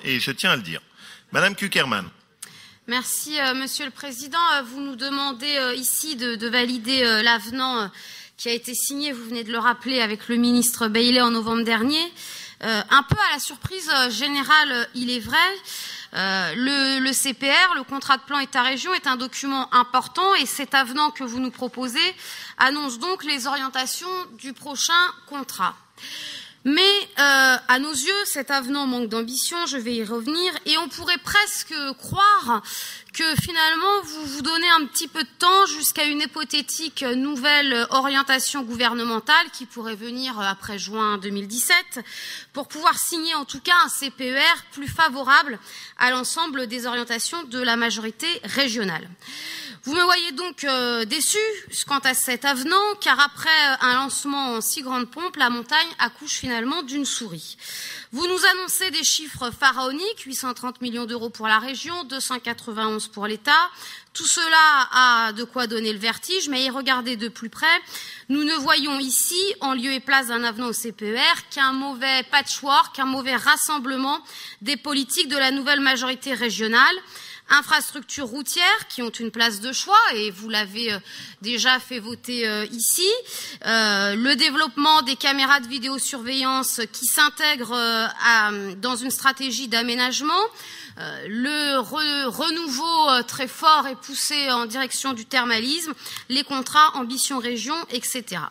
et je tiens à le dire. Madame Cukierman. Merci, Monsieur le Président. Vous nous demandez ici de valider l'avenant qui a été signé, vous venez de le rappeler, avec le ministre Bailey en novembre dernier. Un peu à la surprise générale, il est vrai. Le CPR, le contrat de plan État-région, est un document important et cet avenant que vous nous proposez annonce donc les orientations du prochain contrat. Mais à nos yeux, cet avenant manque d'ambition, je vais y revenir, et on pourrait presque croire que finalement vous vous donnez un petit peu de temps jusqu'à une hypothétique nouvelle orientation gouvernementale qui pourrait venir après juin 2017 pour pouvoir signer en tout cas un CPER plus favorable à l'ensemble des orientations de la majorité régionale. Vous me voyez donc déçu quant à cet avenant, car après un lancement en si grande pompe, la montagne accouche finalement d'une souris. Vous nous annoncez des chiffres pharaoniques, 830 millions d'euros pour la région, 291 pour l'État. Tout cela a de quoi donner le vertige, mais y regarder de plus près, nous ne voyons ici, en lieu et place d'un avenant au CPER, qu'un mauvais patchwork, un mauvais rassemblement des politiques de la nouvelle majorité régionale. Infrastructures routières qui ont une place de choix et vous l'avez déjà fait voter ici, le développement des caméras de vidéosurveillance qui s'intègrent dans une stratégie d'aménagement, le renouveau très fort et poussé en direction du thermalisme, les contrats ambition région, etc.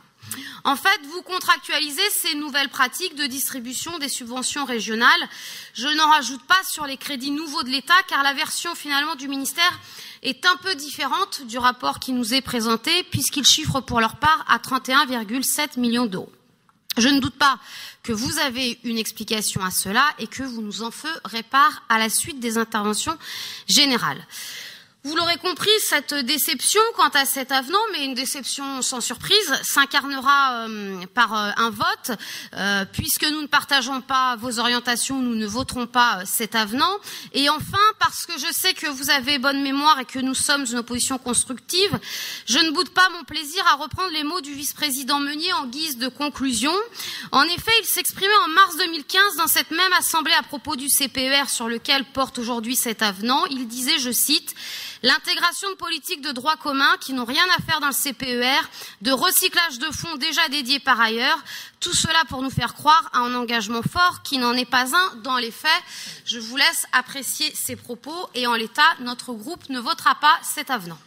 En fait, vous contractualisez ces nouvelles pratiques de distribution des subventions régionales. Je n'en rajoute pas sur les crédits nouveaux de l'État, car la version finalement du ministère est un peu différente du rapport qui nous est présenté, puisqu'ils chiffrent pour leur part à 31,7 millions d'euros. Je ne doute pas que vous avez une explication à cela et que vous nous en ferez part à la suite des interventions générales. Vous l'aurez compris, cette déception quant à cet avenant, mais une déception sans surprise, s'incarnera par un vote. Puisque nous ne partageons pas vos orientations, nous ne voterons pas cet avenant. Et enfin, parce que je sais que vous avez bonne mémoire et que nous sommes une opposition constructive, je ne boude pas mon plaisir à reprendre les mots du vice-président Meunier en guise de conclusion. En effet, il s'exprimait en mars 2015 dans cette même assemblée à propos du CPER sur lequel porte aujourd'hui cet avenant. Il disait, je cite, « L'intégration de politiques de droit commun qui n'ont rien à faire dans le CPER, de recyclage de fonds déjà dédiés par ailleurs, tout cela pour nous faire croire à un engagement fort qui n'en est pas un dans les faits. » Je vous laisse apprécier ces propos et en l'état, notre groupe ne votera pas cet avenant.